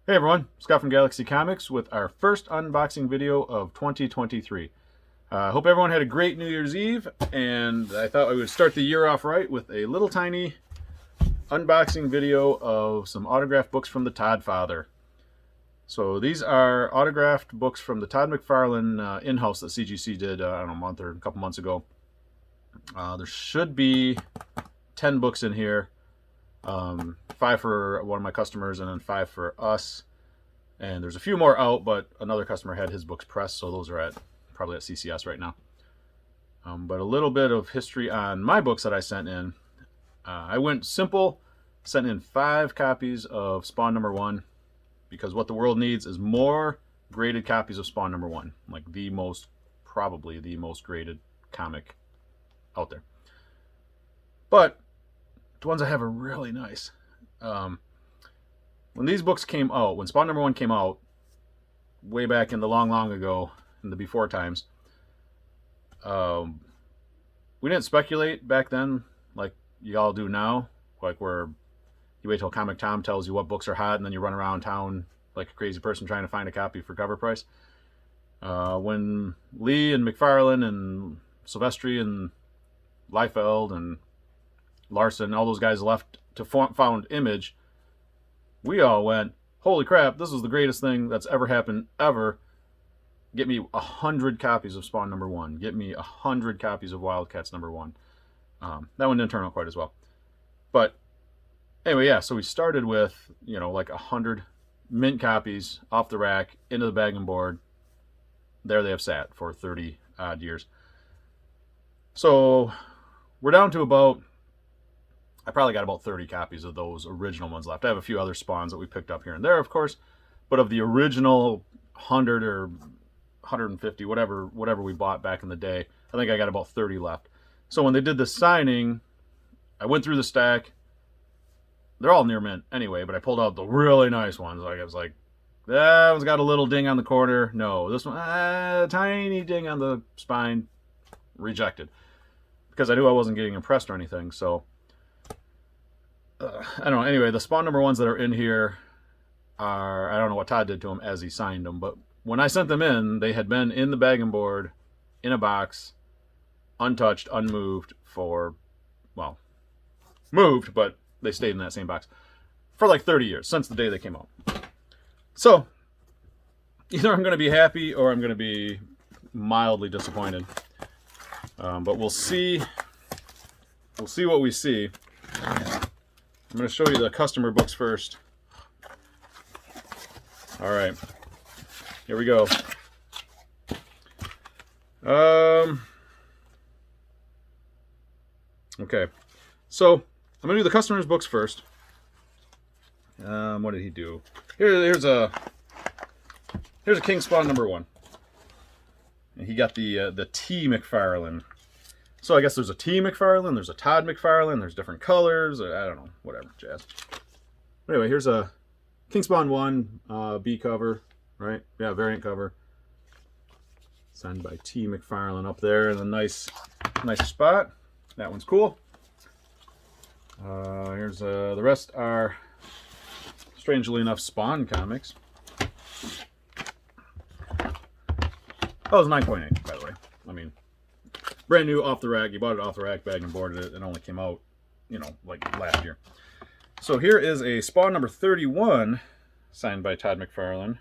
Hey everyone, Scott from Galaxy Comics with our first unboxing video of 2023. Hope everyone had a great New Year's Eve, and I thought I would start the year off right with a little tiny unboxing video of some autographed books from the Todd Father. So these are autographed books from the Todd McFarlane in-house that CGC did, I don't know, a month or a couple months ago. There should be 10 books in here. 5 for one of my customers and then 5 for us, and there's a few more out, but another customer had his books pressed, so those are probably at CCS right now. But a little bit of history on my books that I sent in. I went simple, sent in 5 copies of Spawn #1 because what the world needs is more graded copies of Spawn #1, like probably the most graded comic out there. But the ones I have are really nice. When these books came out, when Spawn #1 came out, way back in the long ago, in the before times, we didn't speculate back then like you all do now, like where you wait till Comic Tom tells you what books are hot and then you run around town like a crazy person trying to find a copy for cover price. When Lee and McFarlane and Silvestri and Liefeld and Larson, all those guys left to found Image, we all went, holy crap, this is the greatest thing that's ever happened ever. Get me 100 copies of Spawn #1. Get me 100 copies of Wildcats #1. That one didn't turn out quite as well. But anyway, yeah, so we started with, like 100 mint copies off the rack into the bag and board. There they have sat for 30 odd years. So we're down to I probably got about 30 copies of those original ones left. I have a few other Spawns that we picked up here and there, of course, but of the original 100 or 150, whatever we bought back in the day, I think I got about 30 left. So when they did the signing, I went through the stack. They're all near mint anyway, but I pulled out the really nice ones. Like I was like, that one's got a little ding on the corner. No, this one, tiny ding on the spine. Rejected. Because I knew I wasn't getting impressed or anything, so I don't know. Anyway, the Spawn #1s that are in here are, I don't know what Todd did to them as he signed them, but when I sent them in, they had been in the bag and board, in a box, untouched, unmoved for, well, moved, but they stayed in that same box for like 30 years, since the day they came out. So, either I'm going to be happy or I'm going to be mildly disappointed. But we'll see. We'll see what we see. I'm going to show you the customer books first. All right, here we go. Okay, so I'm going to do the customer's books first. What did he do? Here's a King Spawn #1. And he got the T McFarlane. So I guess there's a T McFarlane, there's a Todd McFarlane, there's different colors, I don't know, whatever, jazz. Anyway, here's a King Spawn 1 B cover, right? Yeah, variant cover. Signed by T McFarlane up there in a nice spot. That one's cool. Here's the rest are, strangely enough, Spawn comics. Oh, it's 9.8, by the way. I mean, brand new, off the rack. You bought it off the rack, bag and boarded it. It only came out, like last year. So here is a Spawn #31, signed by Todd McFarlane.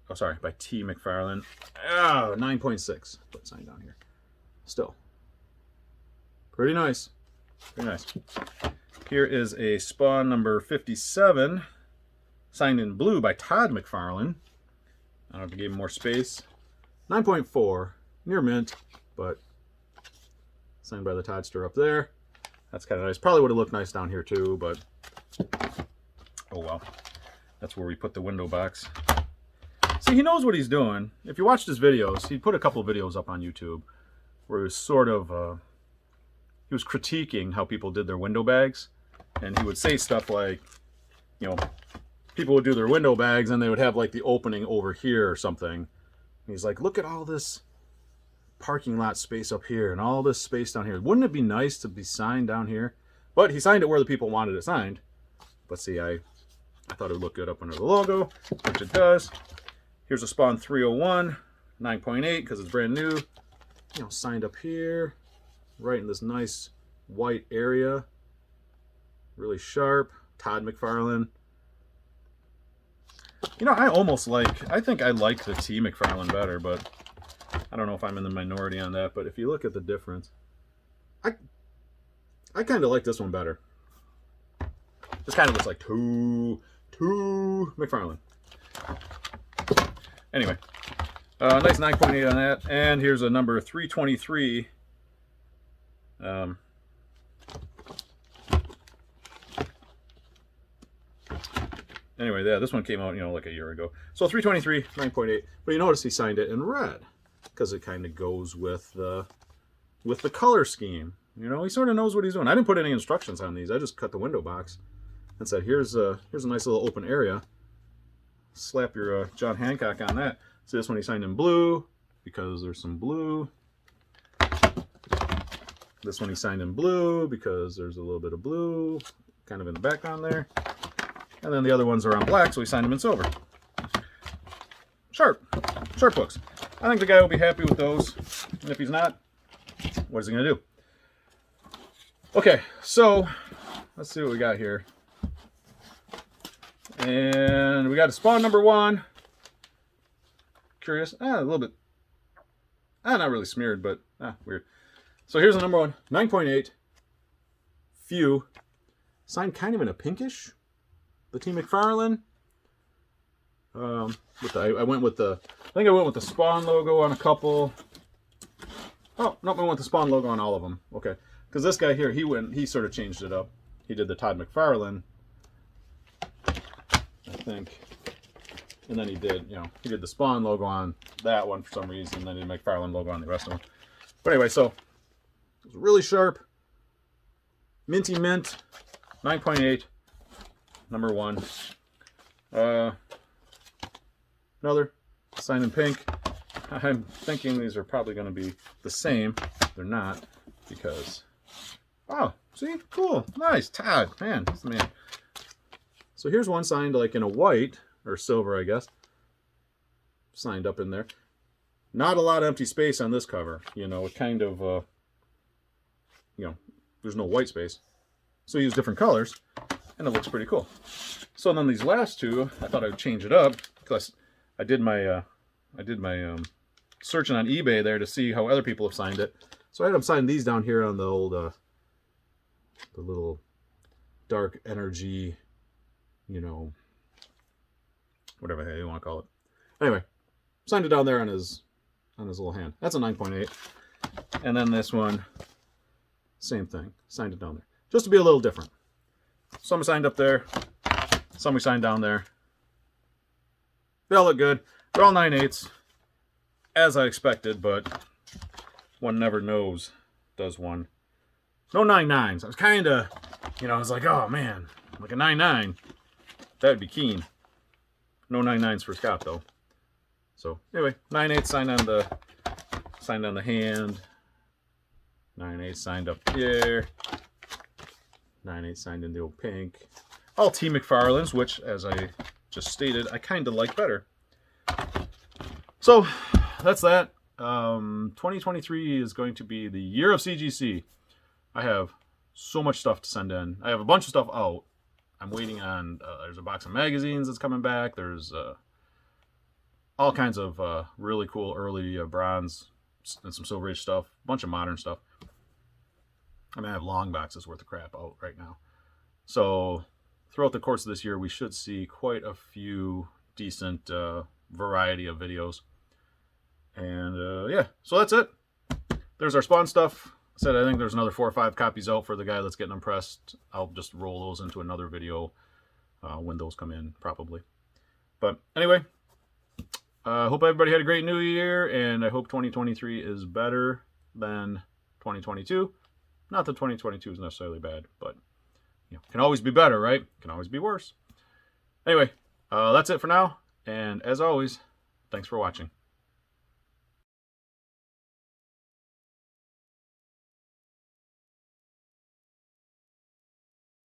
Oh, sorry, by T McFarlane. 9.6. Put signed down here. Still. Pretty nice. Very nice. Here is a Spawn #57, signed in blue by Todd McFarlane. I don't know if I gave him more space. 9.4, near mint, but signed by the Toddster up there. That's kind of nice. Probably would have looked nice down here too, but oh well. That's where we put the window box. See, he knows what he's doing. If you watched his videos, he put a couple of videos up on YouTube where he was sort of, he was critiquing how people did their window bags. And he would say stuff like, people would do their window bags and they would have like the opening over here or something. He's like, look at all this parking lot space up here and all this space down here. Wouldn't it be nice to be signed down here? But he signed it where the people wanted it signed. But see, I I thought it would look good up under the logo, which it does. Here's a Spawn 301, 9.8, because it's brand new. You know, signed up here, right in this nice white area. Really sharp. Todd McFarlane. You know, I think I like the T McFarlane better, but I don't know if I'm in the minority on that. But if you look at the difference, I kind of like this one better. This kind of looks like two McFarlane. Anyway, nice 9.8 on that. And here's a number 323. Anyway, yeah, this one came out, you know, like a year ago. So 323, 9.8. But you notice he signed it in red because it kind of goes with the color scheme. You know, he sort of knows what he's doing. I didn't put any instructions on these. I just cut the window box and said, here's a nice little open area. Slap your John Hancock on that. See, this one he signed in blue because there's some blue. This one he signed in blue because there's a little bit of blue kind of in the background there. And then the other ones are on black, so he signed them in silver. Sharp books. I think the guy will be happy with those. And if he's not, what is he going to do? Okay, so let's see what we got here. And we got a Spawn number 1. Curious. A little bit. Not really smeared, but weird. So here's the number 1. 9.8. Few. Signed kind of in a pinkish. The T McFarlane. I went with the Spawn logo on a couple. Oh, nope, I went with the Spawn logo on all of them. Okay. Because this guy here, he sort of changed it up. He did the Todd McFarlane, I think. And then he did the Spawn logo on that one for some reason, and then he did the McFarlane logo on the rest of them. But anyway, so it was really sharp. Minty mint, 9.8, number 1. Another signed in pink. I'm thinking these are probably going to be the same. They're not, because... Oh, see? Cool. Nice. Todd. Man, that's the man. So here's one signed like in a white, or silver, I guess. Signed up in there. Not a lot of empty space on this cover. You know, it kind of, there's no white space. So he used different colors, and it looks pretty cool. So then these last two, I thought I would change it up, because I did my searching on eBay there to see how other people have signed it. So I had them sign these down here on the old, the little dark energy, whatever the hell you want to call it. Anyway, signed it down there on his little hand. That's a 9.8. And then this one, same thing. Signed it down there. Just to be a little different. Some are signed up there. Some we signed down there. They all look good. They're all 9.8s, as I expected, but one never knows, does one? No 9.9s. I was kind of, I was like, oh man, like a 9.9. That would be keen. No 9.9s for Scott, though. So, anyway, 9.8 signed on the hand. 9.8 signed up here. 9.8 signed in the old pink. All T McFarlane's, which, as I just stated, I kind of like better. So, that's that. 2023 is going to be the year of CGC. I have so much stuff to send in. I have a bunch of stuff out. I'm waiting on, there's a box of magazines that's coming back. There's all kinds of really cool early bronze and some Silver Age stuff. A bunch of modern stuff. I mean, I have long boxes worth of crap out right now. So throughout the course of this year, we should see quite a few decent variety of videos. And yeah, so that's it. There's our Spawn stuff. I said I think there's another 4 or 5 copies out for the guy that's getting impressed. I'll just roll those into another video when those come in, probably. But anyway, I hope everybody had a great new year, and I hope 2023 is better than 2022. Not that 2022 is necessarily bad, but can always be better, right? Can always be worse. Anyway, that's it for now, and as always, thanks for watching.